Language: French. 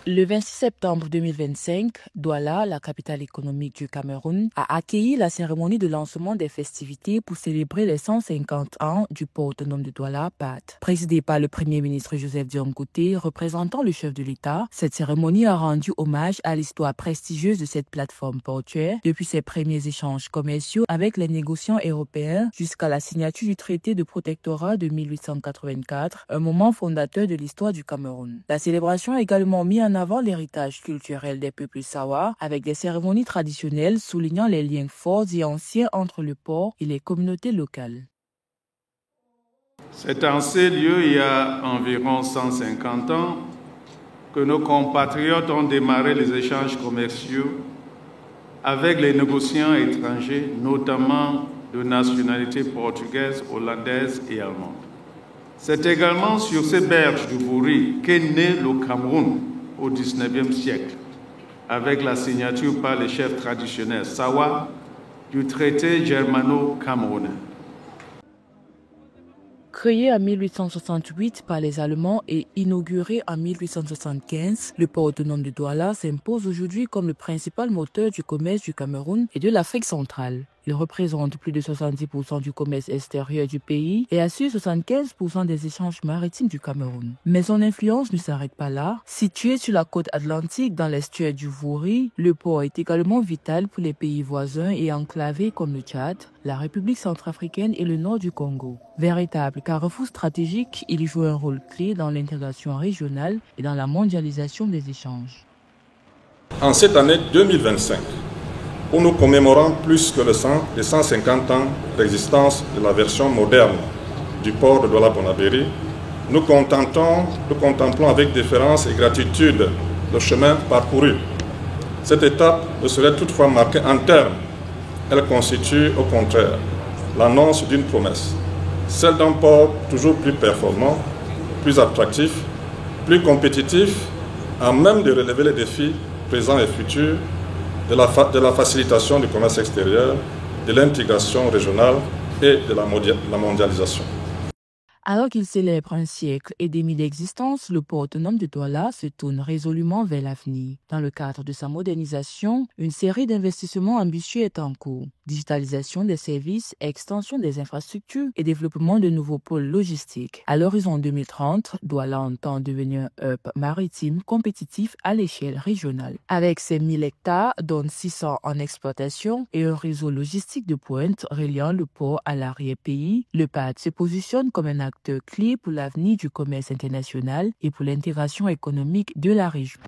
Le 26 septembre 2025, Douala, la capitale économique du Cameroun, a accueilli la cérémonie de lancement des festivités pour célébrer les 150 ans du port autonome de Douala, PAD. Présidée par le Premier ministre Joseph Diom Kouté, représentant le chef de l'État, cette cérémonie a rendu hommage à l'histoire prestigieuse de cette plateforme portuaire depuis ses premiers échanges commerciaux avec les négociants européens jusqu'à la signature du traité de protectorat de 1884, un moment fondateur de l'histoire du Cameroun. La célébration a également mis en avant l'héritage culturel des peuples Sawa avec des cérémonies traditionnelles soulignant les liens forts et anciens entre le port et les communautés locales. C'est en ces lieux, il y a environ 150 ans, que nos compatriotes ont démarré les échanges commerciaux avec les négociants étrangers, notamment de nationalité portugaise, hollandaise et allemande. C'est également sur ces berges du Bouri qu'est né le Cameroun au XIXe siècle, avec la signature par les chefs traditionnels Sawa du traité germano-camerounais. Créé en 1868 par les Allemands et inauguré en 1875, le port autonome de Douala s'impose aujourd'hui comme le principal moteur du commerce du Cameroun et de l'Afrique centrale. Il représente plus de 70% du commerce extérieur du pays et assure 75% des échanges maritimes du Cameroun. Mais son influence ne s'arrête pas là. Situé sur la côte atlantique dans l'estuaire du Vouri, le port est également vital pour les pays voisins et enclavés comme le Tchad, la République centrafricaine et le nord du Congo. Véritable carrefour stratégique, il joue un rôle clé dans l'intégration régionale et dans la mondialisation des échanges. En cette année 2025, où nous commémorons plus que les 150 ans d'existence de la version moderne du port de Douala-Bonabéry, nous contemplons avec déférence et gratitude le chemin parcouru. Cette étape ne serait toutefois marquée en termes. Elle constitue au contraire l'annonce d'une promesse, celle d'un port toujours plus performant, plus attractif, plus compétitif, à même de relever les défis présents et futurs de la facilitation du commerce extérieur, de l'intégration régionale et de la mondialisation. Alors qu'il célèbre un siècle et demi d'existence, le port autonome de Douala se tourne résolument vers l'avenir. Dans le cadre de sa modernisation, une série d'investissements ambitieux est en cours. Digitalisation des services, extension des infrastructures et développement de nouveaux pôles logistiques. À l'horizon 2030, Douala entend devenir un hub maritime compétitif à l'échelle régionale. Avec ses 1000 hectares, dont 600 en exploitation et un réseau logistique de pointe reliant le port à l'arrière-pays, le PAD se positionne comme un acteur clé pour l'avenir du commerce international et pour l'intégration économique de la région.